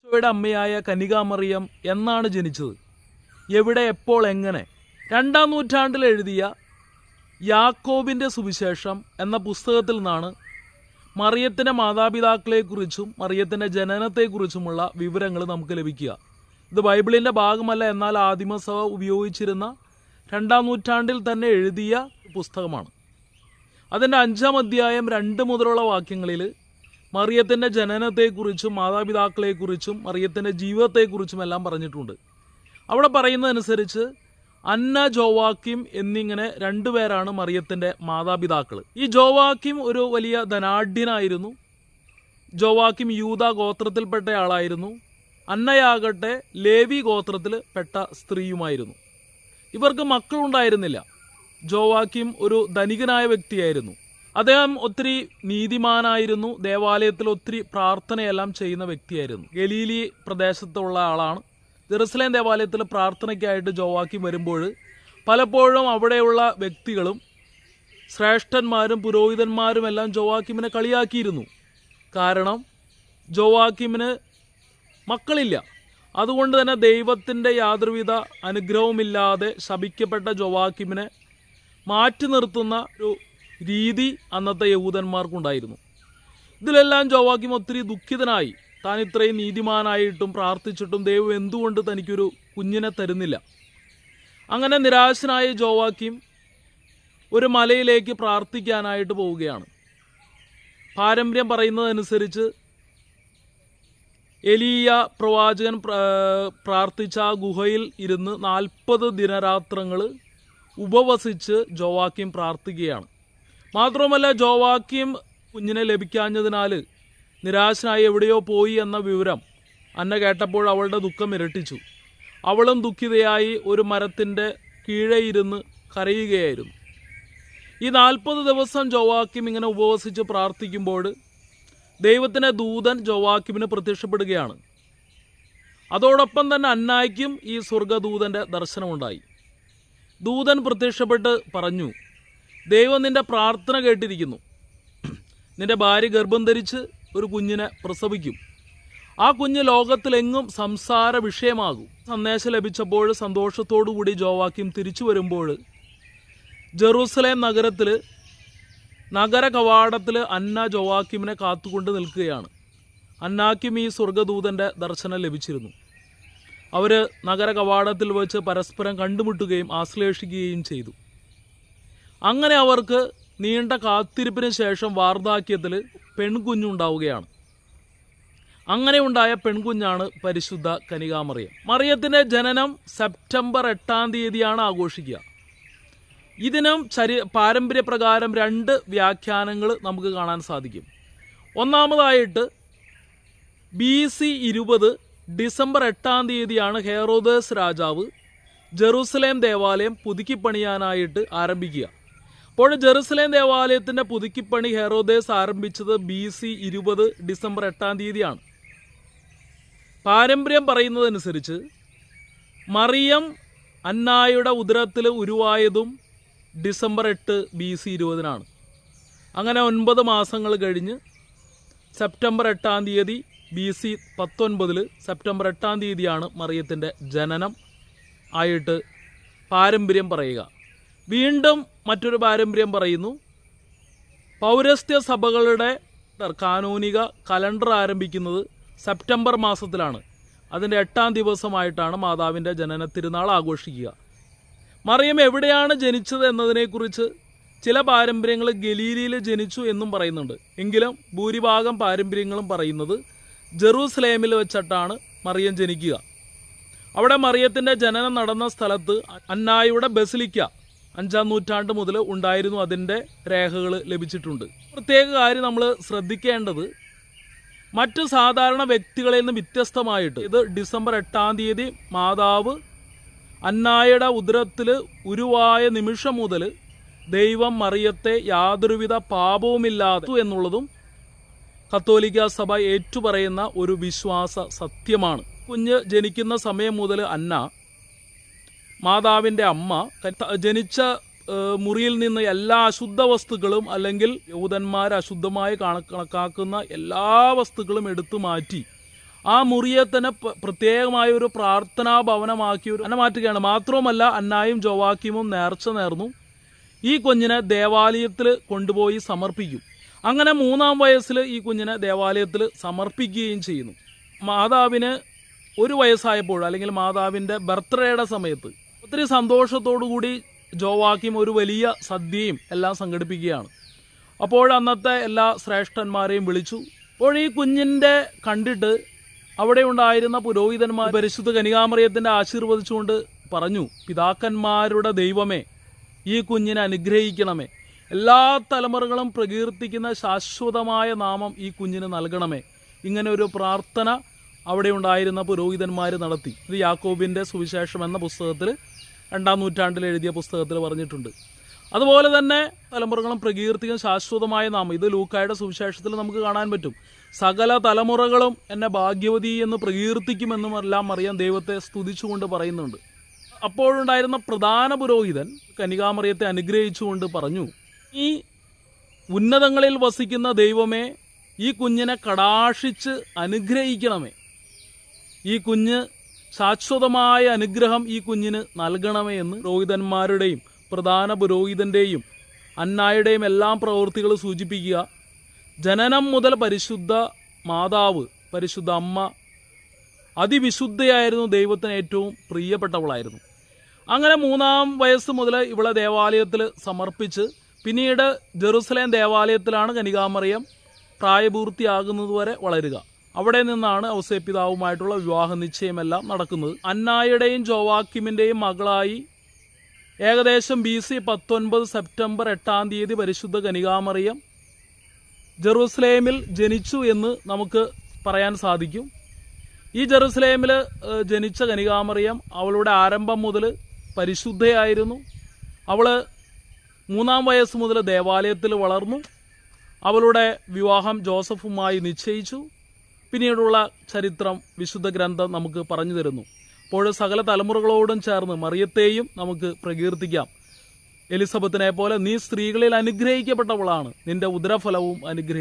ഈശോയുടെ അമ്മയായ കന്യകാമറിയം എന്നാണ് ജനിച്ചത്? എവിടെ, എപ്പോൾ, എങ്ങനെ? 2-ാം നൂറ്റാണ്ടിൽ എഴുതിയ യാക്കോബിൻ്റെ സുവിശേഷം എന്ന പുസ്തകത്തിൽ നിന്നാണ് മറിയത്തിൻ്റെ മാതാപിതാക്കളെക്കുറിച്ചും മറിയത്തിൻ്റെ ജനനത്തെക്കുറിച്ചുമുള്ള വിവരങ്ങൾ നമുക്ക് ലഭിക്കുക. ഇത് ബൈബിളിൻ്റെ ഭാഗമല്ല, എന്നാൽ ആദിമസഭ ഉപയോഗിച്ചിരുന്ന 2-ാം നൂറ്റാണ്ടിൽ തന്നെ എഴുതിയ പുസ്തകമാണ്. അതിൻ്റെ 5-ാം അധ്യായം 2 മുതലുള്ള വാക്യങ്ങളിൽ മറിയത്തിൻ്റെ ജനനത്തെക്കുറിച്ചും മാതാപിതാക്കളെക്കുറിച്ചും മറിയത്തിൻ്റെ ജീവിതത്തെക്കുറിച്ചും എല്ലാം പറഞ്ഞിട്ടുണ്ട്. അവിടെ പറയുന്നതനുസരിച്ച് അന്ന, ജോവാക്കിം എന്നിങ്ങനെ 2 പേരാണ് മറിയത്തിൻ്റെ മാതാപിതാക്കൾ. ഈ ജോവാക്കിം ഒരു വലിയ ധനാഢ്യനായിരുന്നു. ജോവാക്കിം യൂദ ഗോത്രത്തിൽപ്പെട്ട ആളായിരുന്നു. അന്നയാകട്ടെ ലേവി ഗോത്രത്തിൽ പെട്ട സ്ത്രീയുമായിരുന്നു. ഇവർക്ക് മക്കളുണ്ടായിരുന്നില്ല. ജോവാക്കിം ഒരു ധനികനായ വ്യക്തിയായിരുന്നു. അദ്ദേഹം ഒത്തിരി നീതിമാനായിരുന്നു. ദേവാലയത്തിൽ ഒത്തിരി പ്രാർത്ഥനയെല്ലാം ചെയ്യുന്ന വ്യക്തിയായിരുന്നു. ഗലീലി പ്രദേശത്തുള്ള ആളാണ്. ജെറുസലേം ദേവാലയത്തിൽ പ്രാർത്ഥനയ്ക്കായിട്ട് ജോവാക്കിം വരുമ്പോൾ പലപ്പോഴും അവിടെയുള്ള വ്യക്തികളും ശ്രേഷ്ഠന്മാരും പുരോഹിതന്മാരും എല്ലാം ജോവാക്കിമിനെ കളിയാക്കിയിരുന്നു. കാരണം ജോവാക്കിമിന് മക്കളില്ല. അതുകൊണ്ട് തന്നെ ദൈവത്തിൻ്റെ യാതൊരുവിധ അനുഗ്രഹവുമില്ലാതെ ശപിക്കപ്പെട്ട ജോവാക്കിമിനെ മാറ്റി നിർത്തുന്ന ഒരു രീതി അന്നത്തെ യഹൂദന്മാർക്കുണ്ടായിരുന്നു. ഇതിലെല്ലാം ജോവാക്കിം ഒത്തിരി ദുഃഖിതനായി. താൻ ഇത്രയും നീതിമാനായിട്ടും പ്രാർത്ഥിച്ചിട്ടും ദൈവം എന്തുകൊണ്ട് തനിക്കൊരു കുഞ്ഞിനെ തരുന്നില്ല? അങ്ങനെ നിരാശനായ ജോവാക്കിം ഒരു മലയിലേക്ക് പ്രാർത്ഥിക്കാനായിട്ട് പോവുകയാണ്. പാരമ്പര്യം പറയുന്നതനുസരിച്ച് എലീയ പ്രവാചകൻ പ്രാർത്ഥിച്ച ആ ഗുഹയിൽ ഇരുന്ന് 40 ദിനരാത്രങ്ങൾ ഉപവസിച്ച് ജോവാക്കിം പ്രാർത്ഥിക്കുകയാണ്. മാത്രവുമല്ല, ജോവാക്കിം കുഞ്ഞിനെ ലഭിക്കാഞ്ഞതിനാൽ നിരാശനായി എവിടെയോ പോയി എന്ന വിവരം അന്ന കേട്ടപ്പോൾ അവളുടെ ദുഃഖം ഇരട്ടിച്ചു. അവളും ദുഃഖിതയായി ഒരു മരത്തിൻ്റെ കീഴെ ഇരുന്ന് കരയുകയായിരുന്നു. ഈ 40 ദിവസം ജോവാക്കിം ഇങ്ങനെ ഉപവസിച്ച് പ്രാർത്ഥിക്കുമ്പോൾ ദൈവത്തിൻ്റെ ദൂതൻ ജോവാക്കിമിന് പ്രത്യക്ഷപ്പെടുകയാണ്. അതോടൊപ്പം തന്നെ അന്നായ്ക്കും ഈ സ്വർഗദൂതൻ്റെ ദർശനമുണ്ടായി. ദൂതൻ പ്രത്യക്ഷപ്പെട്ട് പറഞ്ഞു, ദൈവം നിൻ്റെ പ്രാർത്ഥന കേട്ടിരിക്കുന്നു. നിൻ്റെ ഭാര്യ ഗർഭം ധരിച്ച് ഒരു കുഞ്ഞിനെ പ്രസവിക്കും. ആ കുഞ്ഞ് ലോകത്തിലെങ്ങും സംസാര വിഷയമാകും. സന്ദേശം ലഭിച്ചപ്പോൾ സന്തോഷത്തോടു കൂടി ജോവാക്കിം തിരിച്ചു വരുമ്പോൾ ജെറൂസലേം നഗര കവാടത്തിൽ അന്ന ജോവാക്കിമിനെ കാത്തുകൊണ്ട് നിൽക്കുകയാണ്. അന്നാക്കും ഈ സ്വർഗദൂതൻ്റെ ദർശനം ലഭിച്ചിരുന്നു. അവർ നഗര കവാടത്തിൽ വെച്ച് പരസ്പരം കണ്ടുമുട്ടുകയും ആശ്ലേഷിക്കുകയും ചെയ്തു. അങ്ങനെ അവർക്ക് നീണ്ട കാത്തിരിപ്പിന് ശേഷം വാർദ്ധക്യത്തിൽ പെൺകുഞ്ഞുണ്ടാവുകയാണ്. അങ്ങനെ ഉണ്ടായ പെൺകുഞ്ഞാണ് പരിശുദ്ധ കന്യകാമറിയം. മറിയത്തിൻ്റെ ജനനം സെപ്റ്റംബർ 8-ാം തീയതിയാണ് ആഘോഷിക്കുക. ഇതിനും പാരമ്പര്യപ്രകാരം 2 വ്യാഖ്യാനങ്ങൾ നമുക്ക് കാണാൻ സാധിക്കും. ഒന്നാമതായിട്ട് BC 20 ഡിസംബർ 8-ാം തീയതിയാണ് ഹെറോദേസ് രാജാവ് ജെറൂസലേം ദേവാലയം പുതുക്കിപ്പണിയാനായിട്ട് ആരംഭിക്കുക. അപ്പോൾ ജെറൂസലേം ദേവാലയത്തിൻ്റെ പുതുക്കിപ്പണി ഹെറോദേസ് ആരംഭിച്ചത് BC 20 ഡിസംബർ 8-ാം തീയതിയാണ്. പാരമ്പര്യം പറയുന്നതനുസരിച്ച് മറിയം അന്നായുടെ ഉദരത്തിൽ ഉരുവായതും ഡിസംബർ 8 BC 20-നാണ്. അങ്ങനെ 9 മാസങ്ങൾ കഴിഞ്ഞ് സെപ്റ്റംബർ 8-ാം തീയതി BC 19 സെപ്റ്റംബർ 8-ാം തീയതിയാണ് മറിയത്തിൻ്റെ ജനനം ആയിട്ട് പാരമ്പര്യം പറയുക. വീണ്ടും മറ്റൊരു പാരമ്പര്യം പറയുന്നു, പൗരസ്ത്യ സഭകളുടെ കാനോനിക കലണ്ടർ ആരംഭിക്കുന്നത് സെപ്റ്റംബർ മാസത്തിലാണ്. അതിൻ്റെ 8-ാം ദിവസമായിട്ടാണ് മാതാവിൻ്റെ ജനന തിരുനാൾ ആഘോഷിക്കുക. മറിയം എവിടെയാണ് ജനിച്ചത് എന്നതിനെക്കുറിച്ച് ചില പാരമ്പര്യങ്ങൾ ഗലീലിയിൽ ജനിച്ചു എന്നും പറയുന്നുണ്ട്. എങ്കിലും ഭൂരിഭാഗം പാരമ്പര്യങ്ങളും പറയുന്നത് ജെറൂസലേമിൽ വെച്ചിട്ടാണ് മറിയം ജനിക്കുക. അവിടെ മറിയത്തിൻ്റെ ജനനം നടന്ന സ്ഥലത്ത് അന്നായുടെ ബസിലിക്ക 5-ാം നൂറ്റാണ്ട് മുതൽ ഉണ്ടായിരുന്നു. അതിൻ്റെ രേഖകൾ ലഭിച്ചിട്ടുണ്ട്. പ്രത്യേക കാര്യം നമ്മൾ ശ്രദ്ധിക്കേണ്ടത്, മറ്റ് സാധാരണ വ്യക്തികളിൽ നിന്ന് വ്യത്യസ്തമായിട്ട് ഇത് ഡിസംബർ 8-ാം തീയതി മാതാവ് അന്നായുടെ ഉദരത്തിൽ ഉരുവായ നിമിഷം മുതൽ ദൈവം മറിയത്തെ യാതൊരുവിധ പാപവുമില്ലാതെ എന്നുള്ളതും കത്തോലിക്ക സഭ ഏറ്റുപറയുന്ന ഒരു വിശ്വാസ സത്യമാണ്. കുഞ്ഞ് ജനിക്കുന്ന സമയം മുതൽ അന്ന മാതാവിൻ്റെ അമ്മ ജനിച്ച മുറിയിൽ നിന്ന് എല്ലാ അശുദ്ധ വസ്തുക്കളും അല്ലെങ്കിൽ യഹൂദന്മാർ അശുദ്ധമായി കണക്കാക്കുന്ന എല്ലാ വസ്തുക്കളും എടുത്തു മാറ്റി ആ മുറിയെ തന്നെ പ്രത്യേകമായ ഒരു പ്രാർത്ഥനാ ഭവനമാക്കി തന്നെ മാറ്റുകയാണ്. മാത്രവുമല്ല, അന്നായും ജോവാക്കിമും നേർച്ച നേർന്നു ഈ കുഞ്ഞിനെ ദേവാലയത്തിൽ കൊണ്ടുപോയി സമർപ്പിക്കും. അങ്ങനെ 3-ാം വയസ്സിൽ ഈ കുഞ്ഞിനെ ദേവാലയത്തിൽ സമർപ്പിക്കുകയും ചെയ്യുന്നു. മാതാവിന് 1 വയസ്സായപ്പോൾ, അല്ലെങ്കിൽ മാതാവിൻ്റെ ബർത്ത്ഡേയുടെ സമയത്ത് ഒത്തിരി സന്തോഷത്തോടുകൂടി ജോവാക്കിം ഒരു വലിയ സദ്യയും എല്ലാം സംഘടിപ്പിക്കുകയാണ്. അപ്പോൾ അന്നത്തെ എല്ലാ ശ്രേഷ്ഠന്മാരെയും വിളിച്ചു. അപ്പോൾ ഈ കുഞ്ഞിൻ്റെ കണ്ടിട്ട് അവിടെ ഉണ്ടായിരുന്ന പുരോഹിതന്മാർ പരിശുദ്ധ കന്യകാമറിയത്തിൻ്റെ ആശീർവദിച്ചുകൊണ്ട് പറഞ്ഞു, പിതാക്കന്മാരുടെ ദൈവമേ, ഈ കുഞ്ഞിനെ അനുഗ്രഹിക്കണമേ, എല്ലാ തലമുറകളും പ്രകീർത്തിക്കുന്ന ശാശ്വതമായ നാമം ഈ കുഞ്ഞിന് നൽകണമേ. ഇങ്ങനെ ഒരു പ്രാർത്ഥന അവിടെ ഉണ്ടായിരുന്ന പുരോഹിതന്മാർ നടത്തി. ഇത് യാക്കോബിൻ്റെ സുവിശേഷം എന്ന പുസ്തകത്തിൽ 2-ാം നൂറ്റാണ്ടിൽ എഴുതിയ പുസ്തകത്തിൽ പറഞ്ഞിട്ടുണ്ട്. അതുപോലെ തന്നെ തലമുറകളും പ്രകീർത്തിക്കുന്ന ശാശ്വതമായ നാമം, ഇത് ലൂക്കായുടെ സുവിശേഷത്തിൽ നമുക്ക് കാണാൻ പറ്റും. സകല തലമുറകളും എന്നെ ഭാഗ്യവതി എന്ന് പ്രകീർത്തിക്കുമെന്നും എല്ലാം മറിയാം ദൈവത്തെ സ്തുതിച്ചുകൊണ്ട് പറയുന്നുണ്ട്. അപ്പോഴുണ്ടായിരുന്ന പ്രധാന പുരോഹിതൻ കന്യകാമറിയത്തെ അനുഗ്രഹിച്ചുകൊണ്ട് പറഞ്ഞു, ഈ ഉന്നതങ്ങളിൽ വസിക്കുന്ന ദൈവമേ, ഈ കുഞ്ഞിനെ കടാക്ഷിച്ച് അനുഗ്രഹിക്കണമേ, ഈ കുഞ്ഞ് ശാശ്വതമായ അനുഗ്രഹം ഈ കുഞ്ഞിന് നൽകണമേ എന്ന് പുരോഹിതന്മാരുടെയും പ്രധാന പുരോഹിതൻ്റെയും അന്നായുടെയും എല്ലാം പ്രവൃത്തികൾ സൂചിപ്പിക്കുക. ജനനം മുതൽ പരിശുദ്ധ മാതാവ്, പരിശുദ്ധ അമ്മ അതിവിശുദ്ധയായിരുന്നു, ദൈവത്തിന് ഏറ്റവും പ്രിയപ്പെട്ടവളായിരുന്നു. അങ്ങനെ 3-ാം വയസ്സ് മുതൽ ഇവളെ ദേവാലയത്തിൽ സമർപ്പിച്ച് പിന്നീട് ജെറുസലേം ദേവാലയത്തിലാണ് കന്യകാമറിയം പ്രായപൂർത്തിയാകുന്നതുവരെ വളരുക. അവിടെ നിന്നാണ് ഔസേപ്പിതാവുമായിട്ടുള്ള വിവാഹ നിശ്ചയമെല്ലാം നടക്കുന്നത്. അന്നായുടെയും ജോവാക്കിമിൻ്റെയും മകളായി ഏകദേശം BC 19 സെപ്റ്റംബർ 8-ാം തീയതി പരിശുദ്ധ കന്യകാമറിയം ജെറുസലേമിൽ ജനിച്ചു എന്ന് നമുക്ക് പറയാൻ സാധിക്കും. ഈ ജെറുസലേമിൽ ജനിച്ച കന്യകാമറിയം അവളുടെ ആരംഭം മുതൽ പരിശുദ്ധയായിരുന്നു. അവൾ 3-ാം വയസ്സ് മുതൽ ദേവാലയത്തിൽ വളർന്നു. അവളുടെ വിവാഹം ജോസഫുമായി നിശ്ചയിച്ചു. പിന്നീടുള്ള ചരിത്രം വിശുദ്ധ ഗ്രന്ഥം നമുക്ക് പറഞ്ഞു തരുന്നു. അപ്പോൾ സകല തലമുറകളോടും ചേർന്ന് മറിയത്തെയും നമുക്ക് പ്രകീർത്തിക്കാം. എലിസബത്തിനെ പോലെ നീ സ്ത്രീകളിൽ അനുഗ്രഹിക്കപ്പെട്ടവളാണ്, നിന്റെ ഉദരഫലവും അനുഗ്രഹിക്കും.